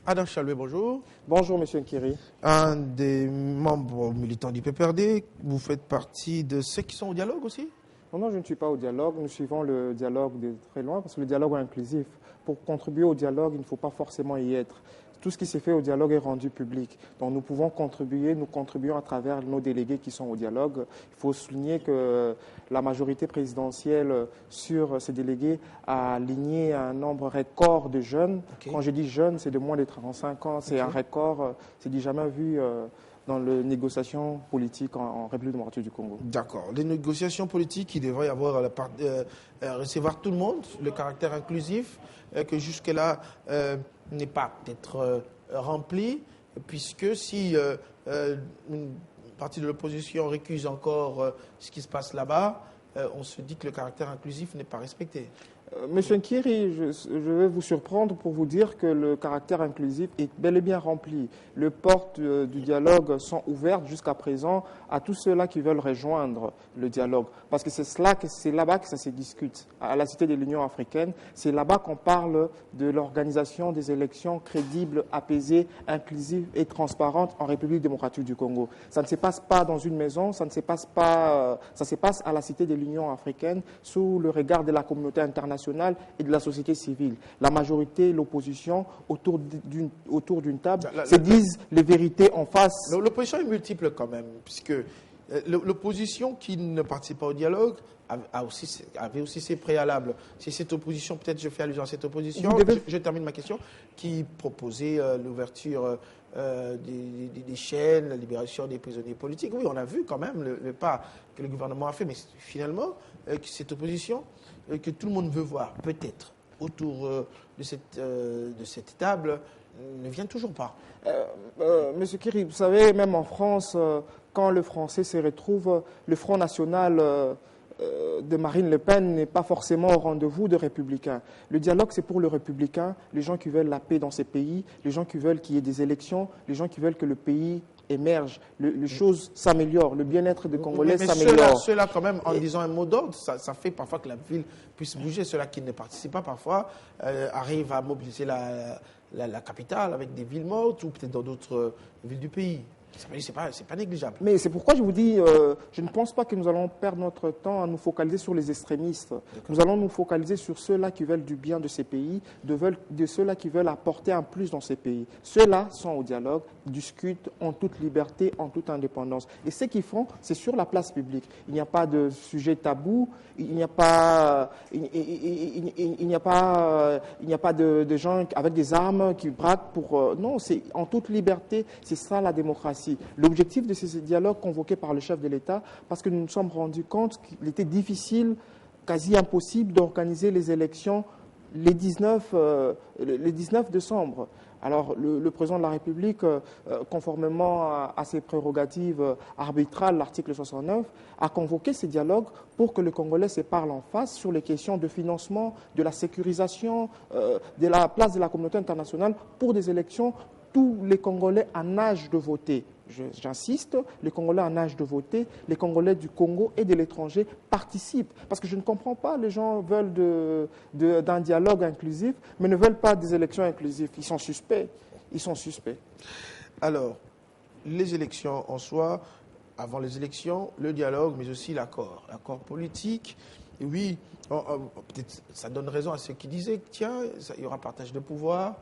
Adam Chaloué, bonjour. Bonjour, Monsieur Nkiri. Un des membres militants du PPRD, vous faites partie de ceux qui sont au dialogue aussi? Non, je ne suis pas au dialogue. Nous suivons le dialogue de très loin parce que le dialogue est inclusif. Pour contribuer au dialogue, il ne faut pas forcément y être. Tout ce qui s'est fait au dialogue est rendu public. Donc nous pouvons contribuer, nous contribuons à travers nos délégués qui sont au dialogue. Il faut souligner que la majorité présidentielle sur ces délégués a aligné un nombre record de jeunes. Okay. Quand je dis jeunes, c'est de moins de 35 ans. C'est un record, c'est du jamais vu dans les négociations politiques en République démocratique du Congo. D'accord. Les négociations politiques, il devrait y avoir recevoir tout le monde, le caractère inclusif, que jusque-là n'est pas peut-être rempli, puisque si une partie de l'opposition récuse encore ce qui se passe là-bas, on se dit que le caractère inclusif n'est pas respecté. Monsieur Nkiri, je vais vous surprendre pour vous dire que le caractère inclusif est bel et bien rempli. Les portes du dialogue sont ouvertes jusqu'à présent à tous ceux-là qui veulent rejoindre le dialogue. Parce que c'est là-bas que ça se discute. À la Cité de l'Union africaine, c'est là-bas qu'on parle de l'organisation des élections crédibles, apaisées, inclusives et transparentes en République démocratique du Congo. Ça ne se passe pas dans une maison, ça se passe à la Cité de l'Union africaine sous le regard de la communauté internationale et de la société civile. La majorité, l'opposition, autour d'une table, se disent les vérités en face. L'opposition est multiple quand même, puisque l'opposition qui ne participe pas au dialogue avait aussi ses préalables. C'est cette opposition, peut-être je fais allusion à cette opposition, je termine ma question, qui proposait l'ouverture des chaînes, la libération des prisonniers politiques. Oui, on a vu quand même le pas que le gouvernement a fait, mais finalement, cette opposition que tout le monde veut voir, peut-être, autour de cette table, ne vient toujours pas. Monsieur Kiri, vous savez, même en France, quand le français se retrouve, le Front National de Marine Le Pen n'est pas forcément au rendez-vous de républicains. Le dialogue, c'est pour le républicain, les gens qui veulent la paix dans ces pays, les gens qui veulent qu'il y ait des élections, les gens qui veulent que le pays émerge, les choses s'améliorent, le bien-être des Congolais s'améliore. Ceux-là, quand même, en disant un mot d'ordre, ça fait parfois que la ville puisse bouger. Ceux-là qui ne participent pas, parfois, arrivent à mobiliser la capitale avec des villes mortes ou peut-être dans d'autres villes du pays. C'est pas négligeable. Mais c'est pourquoi je vous dis, je ne pense pas que nous allons perdre notre temps à nous focaliser sur les extrémistes. Nous allons nous focaliser sur ceux-là qui veulent du bien de ces pays, de ceux-là qui veulent apporter un plus dans ces pays. Ceux-là sont au dialogue, discutent en toute liberté, en toute indépendance. Et ce qu'ils font, c'est sur la place publique. Il n'y a pas de sujet tabou, il n'y a pas de gens avec des armes qui braquent pour... non, c'est en toute liberté, c'est ça la démocratie. L'objectif de ces dialogues convoqués par le chef de l'État, parce que nous nous sommes rendus compte qu'il était difficile, quasi impossible, d'organiser les élections les 19 décembre. Alors, le président de la République, conformément à ses prérogatives arbitrales, l'article 69, a convoqué ces dialogues pour que les Congolais se parlent en face sur les questions de financement, de la sécurisation, de la place de la communauté internationale pour des élections. Tous les Congolais en âge de voter, j'insiste, les Congolais en âge de voter, les Congolais du Congo et de l'étranger participent. Parce que je ne comprends pas, les gens veulent d'un dialogue inclusif, mais ne veulent pas des élections inclusives. Ils sont suspects. Ils sont suspects. Alors, les élections en soi, avant les élections, le dialogue, mais aussi l'accord politique. Et oui, peut-être ça donne raison à ceux qui disaient que tiens, il y aura partage de pouvoir.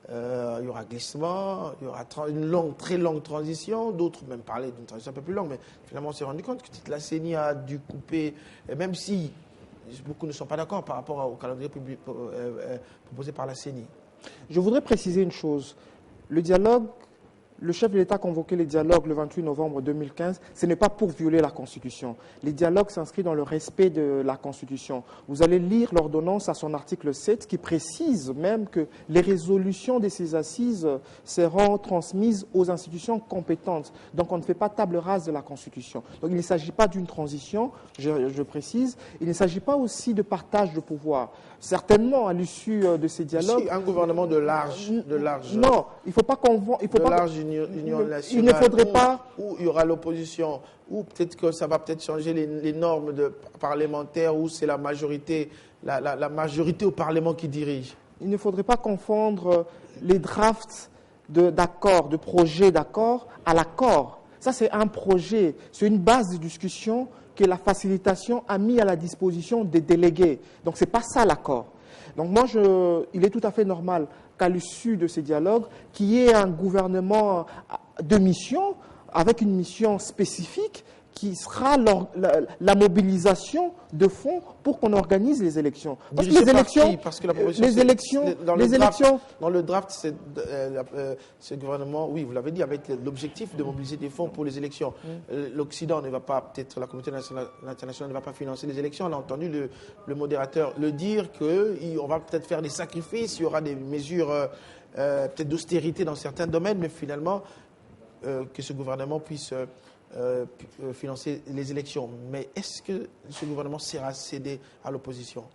Il y aura glissement, il y aura une très longue transition. D'autres même parlaient d'une transition un peu plus longue, mais finalement on s'est rendu compte que la CENI a dû couper, même si beaucoup ne sont pas d'accord par rapport au calendrier proposé par la CENI. Je voudrais préciser une chose. Le dialogue, le chef de l'État a convoqué les dialogues le 28 novembre 2015. Ce n'est pas pour violer la Constitution. Les dialogues s'inscrivent dans le respect de la Constitution. Vous allez lire l'ordonnance à son article 7 qui précise même que les résolutions de ces assises seront transmises aux institutions compétentes. Donc on ne fait pas table rase de la Constitution. Donc il ne s'agit pas d'une transition, je précise. Il ne s'agit pas aussi de partage de pouvoir. Certainement, à l'issue de ces dialogues... Si, un gouvernement de large... Non, il ne faut pas qu'on... Union nationale, il ne faudrait pas... Où il y aura l'opposition, ou peut-être que ça va peut-être changer les normes parlementaires, où c'est la majorité au Parlement qui dirige. il ne faudrait pas confondre les drafts d'accords, de projets d'accord à l'accord. Ça, c'est un projet, c'est une base de discussion que la facilitation a mis à la disposition des délégués. Donc, ce n'est pas ça l'accord. Donc, moi, il est tout à fait normal qu'à l'issue de ces dialogues, qu'il y ait un gouvernement de mission, avec une mission spécifique, qui sera la mobilisation de fonds pour qu'on organise les élections. Parce que les élections, dans le draft, ce gouvernement, oui, vous l'avez dit, avec l'objectif de mobiliser des fonds pour les élections. L'Occident ne va pas, peut-être la communauté internationale ne va pas financer les élections. On a entendu le modérateur le dire qu'on va peut-être faire des sacrifices, il y aura des mesures peut-être d'austérité dans certains domaines, mais finalement, que ce gouvernement puisse financer les élections. Mais est-ce que ce gouvernement sera cédé à l'opposition?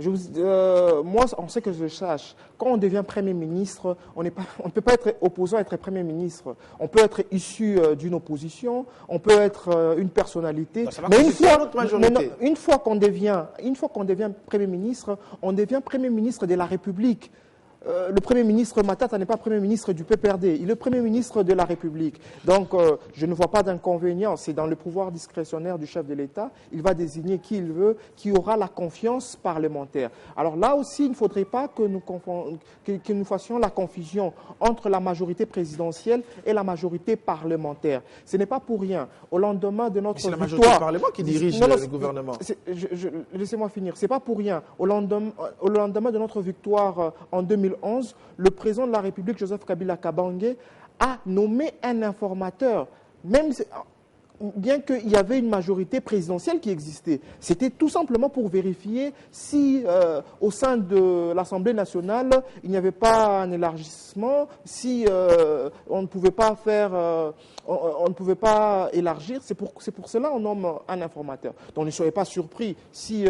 Moi, on sait que je sache. Quand on devient Premier ministre, on ne peut pas être opposant à être Premier ministre. On peut être issu d'une opposition, on peut être une personnalité. Mais une fois qu'on devient Premier ministre, on devient Premier ministre de la République. Le Premier ministre Matata n'est pas Premier ministre du PPRD, il est Premier ministre de la République. Donc, je ne vois pas d'inconvénient. C'est dans le pouvoir discrétionnaire du chef de l'État. Il va désigner qui il veut, qui aura la confiance parlementaire. Alors là aussi, il ne faudrait pas que nous fassions la confusion entre la majorité présidentielle et la majorité parlementaire. Ce n'est pas pour rien. Au lendemain de notre victoire... C'est la majorité du Parlement qui dirige le gouvernement. Laissez-moi finir. Ce n'est pas pour rien. Au lendemain de notre victoire en 2011, le président de la République, Joseph Kabila Kabange, a nommé un informateur, bien qu'il y avait une majorité présidentielle qui existait. C'était tout simplement pour vérifier si, au sein de l'Assemblée nationale, il n'y avait pas un élargissement, si on ne pouvait pas élargir. C'est pour cela qu'on nomme un informateur. Donc ne soyez pas surpris si...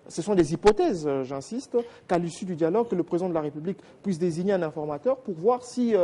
ce sont des hypothèses, j'insiste, qu'à l'issue du dialogue, que le président de la République puisse désigner un informateur pour voir si,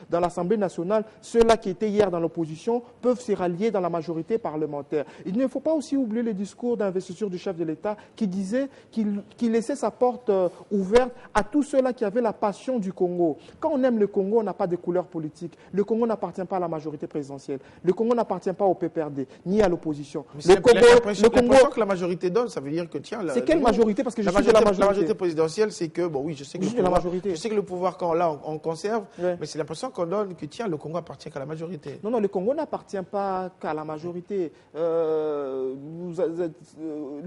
dans l'Assemblée nationale, ceux-là qui étaient hier dans l'opposition peuvent se rallier dans la majorité parlementaire. Il ne faut pas aussi oublier le discours d'investiture du chef de l'État qui disait qu'il laissait sa porte ouverte à tous ceux-là qui avaient la passion du Congo. Quand on aime le Congo, on n'a pas de couleur politique. Le Congo n'appartient pas à la majorité présidentielle. Le Congo n'appartient pas au PPRD, ni à l'opposition. L'impression que la majorité donne, ça veut dire que, tiens... Quelle majorité? Parce que je suis de la majorité. La majorité présidentielle, c'est que, bon oui, je sais que le pouvoir, quand on conserve, ouais. Mais c'est l'impression qu'on donne que, tiens, le Congo appartient qu'à la majorité. Non, le Congo n'appartient pas qu'à la majorité. Le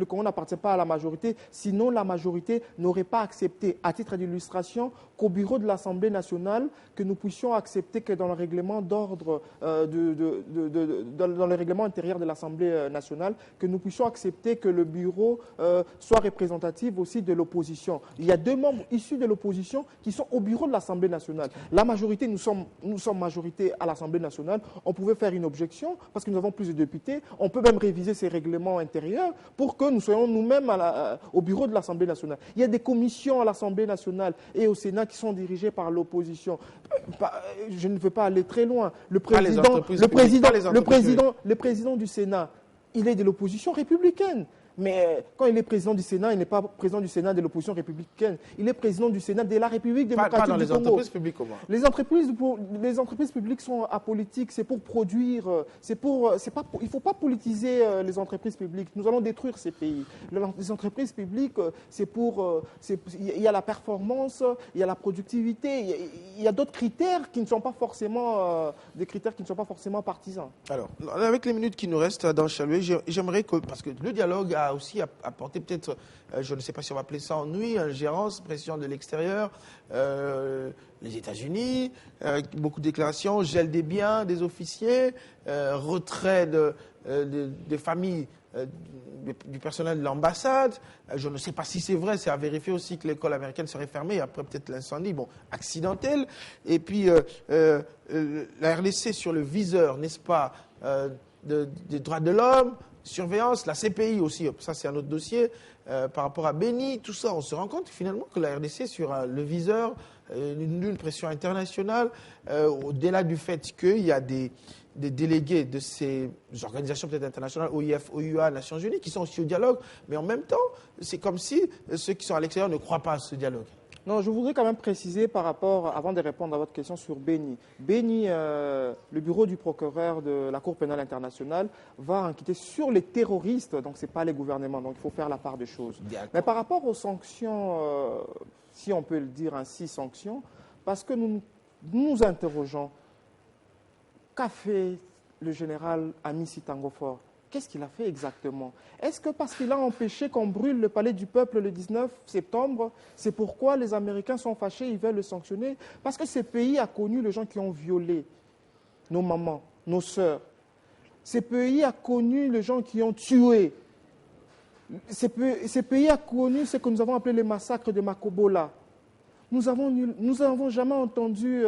Congo n'appartient pas à la majorité, sinon la majorité n'aurait pas accepté, à titre d'illustration, qu'au bureau de l'Assemblée nationale, que nous puissions accepter que dans le règlement d'ordre, dans le règlement intérieur de l'Assemblée nationale, que nous puissions accepter que le bureau soit représentatif aussi de l'opposition. Il y a 2 membres issus de l'opposition qui sont au bureau de l'Assemblée nationale. La majorité, nous sommes majorité à l'Assemblée nationale. On pouvait faire une objection parce que nous avons plus de députés. On peut même réviser ces règlements intérieurs pour que nous soyons nous-mêmes au bureau de l'Assemblée nationale. Il y a des commissions à l'Assemblée nationale et au Sénat qui sont dirigées par l'opposition. Je ne veux pas aller très loin. Le président du Sénat, il est de l'opposition républicaine. Mais quand il est président du Sénat, il n'est pas président du Sénat de l'opposition républicaine. Il est président du Sénat de la République démocratique du Congo. Pas dans les entreprises publiques, comment? Les entreprises publiques sont apolitiques. C'est pour produire. Il ne faut pas politiser les entreprises publiques. Nous allons détruire ces pays. Les entreprises publiques, il y a la performance, il y a la productivité, il y a d'autres critères qui ne sont pas forcément partisans. Alors, avec les minutes qui nous restent dans Chaluet, j'aimerais que, parce que le dialogue a aussi apporté peut-être, je ne sais pas si on va appeler ça ennui, ingérence, pression de l'extérieur, les États-Unis, beaucoup de déclarations, gel des biens des officiers, retrait des familles du personnel de l'ambassade. Je ne sais pas si c'est vrai, c'est à vérifier aussi que l'école américaine serait fermée, après peut-être l'incendie, accidentel. Et puis la RDC sur le viseur, n'est-ce pas, des droits de l'homme, surveillance, la CPI aussi, ça c'est un autre dossier, par rapport à Béni, tout ça, on se rend compte finalement que la RDC sur le viseur, une pression internationale, au-delà du fait qu'il y a des délégués de ces organisations peut-être internationales, OIF, OUA, Nations Unies, qui sont aussi au dialogue, mais en même temps, c'est comme si ceux qui sont à l'extérieur ne croient pas à ce dialogue. Non, je voudrais quand même préciser par rapport, avant de répondre à votre question sur Béni. Béni, le bureau du procureur de la Cour pénale internationale va enquêter sur les terroristes, donc ce n'est pas les gouvernements, donc il faut faire la part des choses. Mais par rapport aux sanctions, si on peut le dire ainsi, sanctions, parce que nous nous interrogeons, qu'a fait le général Amici Tangofor? Qu'est-ce qu'il a fait exactement? Est-ce que parce qu'il a empêché qu'on brûle le palais du peuple le 19 septembre, c'est pourquoi les Américains sont fâchés, ils veulent le sanctionner? Parce que ce pays a connu les gens qui ont violé nos mamans, nos sœurs. Ce pays a connu les gens qui ont tué. Ce pays a connu ce que nous avons appelé le massacre de Makobola. Nous n'avons jamais entendu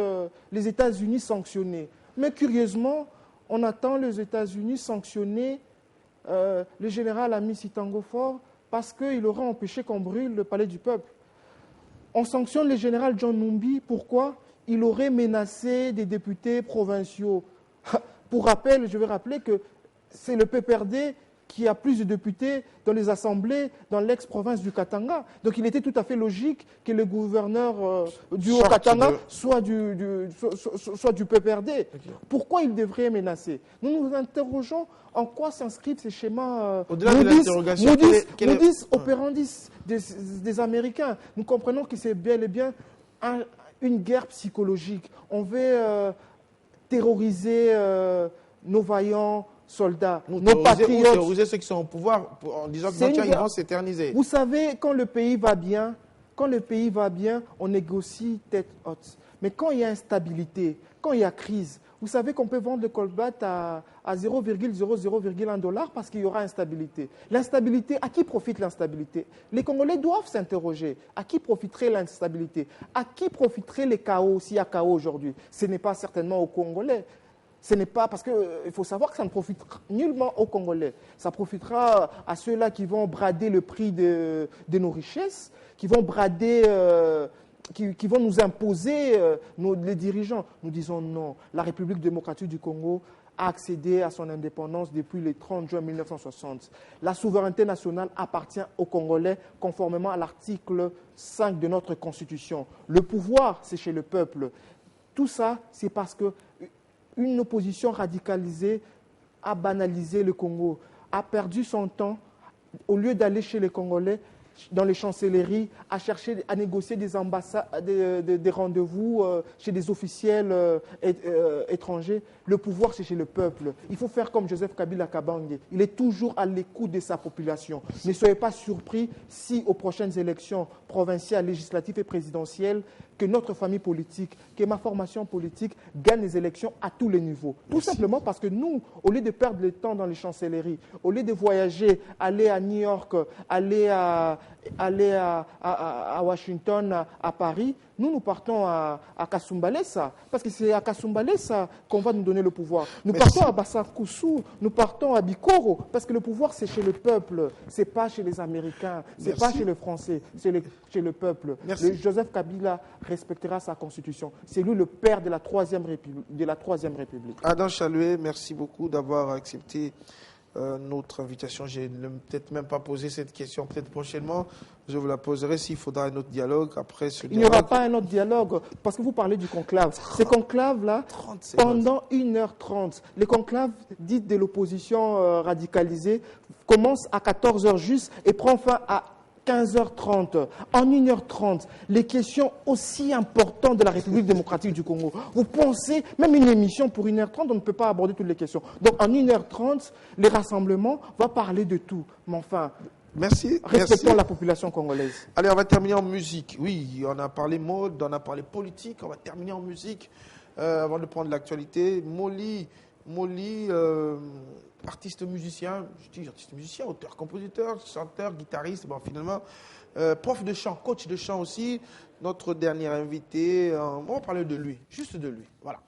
les États-Unis sanctionner. Mais curieusement, on attend les États-Unis sanctionner le général Amici Tangofor parce qu'il aurait empêché qu'on brûle le palais du peuple. On sanctionne le général John Numbi, pourquoi? Il aurait menacé des députés provinciaux. Pour rappel, je vais rappeler que c'est le PPRD qui a plus de députés dans les assemblées dans l'ex-province du Katanga. Donc il était tout à fait logique que le gouverneur du Haut-Katanga soit du PPRD. Okay. Pourquoi il devrait menacer? Nous nous interrogeons en quoi s'inscrivent ces schémas modus operandi des Américains. Nous comprenons que c'est bel et bien une guerre psychologique. On veut terroriser nos vaillants soldats, nos patriotes. Terroriser ceux qui sont au pouvoir en disant que ils vont s'éterniser. Vous savez, quand le pays va bien, on négocie tête haute. Mais quand il y a instabilité, quand il y a crise, vous savez qu'on peut vendre le colbat à 0,00,1 $ parce qu'il y aura instabilité. L'instabilité, à qui profite l'instabilité? Les Congolais doivent s'interroger. À qui profiterait l'instabilité? À qui profiterait les chaos s'il y a chaos aujourd'hui? Ce n'est pas certainement aux Congolais. Ce n'est pas parce qu'il faut savoir que ça ne profite nullement aux Congolais. Ça profitera à ceux-là qui vont brader le prix de nos richesses, qui vont brader, qui vont nous imposer les dirigeants. Nous disons non. La République démocratique du Congo a accédé à son indépendance depuis le 30 juin 1960. La souveraineté nationale appartient aux Congolais conformément à l'article 5 de notre Constitution. Le pouvoir, c'est chez le peuple. Tout ça, c'est parce que une opposition radicalisée a banalisé le Congo, a perdu son temps, au lieu d'aller chez les Congolais, dans les chancelleries, à chercher, à négocier des ambassades, des rendez-vous chez des officiels étrangers. Le pouvoir, c'est chez le peuple. Il faut faire comme Joseph Kabila Kabange. Il est toujours à l'écoute de sa population. Ne soyez pas surpris si aux prochaines élections provinciales, législatives et présidentielles, que notre famille politique, que ma formation politique gagne les élections à tous les niveaux. Tout simplement parce que nous, au lieu de perdre le temps dans les chancelleries, au lieu de voyager, aller à New York, aller à Washington, à Paris, nous partons à Kasumbalesa, parce que c'est à Kasumbalesa qu'on va nous donner le pouvoir. Nous partons à Bassakoussou, nous partons à Bikoro, parce que le pouvoir, c'est chez le peuple, ce n'est pas chez les Américains, ce n'est pas chez les Français, c'est chez le peuple. Joseph Kabila respectera sa constitution. C'est lui le père de la Troisième République. Adam Chalué, merci beaucoup d'avoir accepté notre invitation. Je n'ai peut-être même pas posé cette question, peut-être prochainement. Je vous la poserai s'il faudra un autre dialogue après ce dialogue. Il n'y aura pas un autre dialogue, parce que vous parlez du conclave. Ces conclaves-là, pendant 1h30, les conclaves dites de l'opposition radicalisée commencent à 14h juste et prend fin à 15h30, en 1h30, les questions aussi importantes de la République démocratique du Congo. Vous pensez, même une émission pour 1h30, on ne peut pas aborder toutes les questions. Donc en 1h30, les rassemblements vont parler de tout. Mais enfin, respectons la population congolaise. Allez, on va terminer en musique. Oui, on a parlé mode, on a parlé politique, on va terminer en musique. Avant de prendre l'actualité, Molly, artiste musicien, je dis artiste musicien, auteur, compositeur, chanteur, guitariste, bon finalement, prof de chant, coach de chant aussi, notre dernier invité, on va parler de lui, juste de lui, voilà.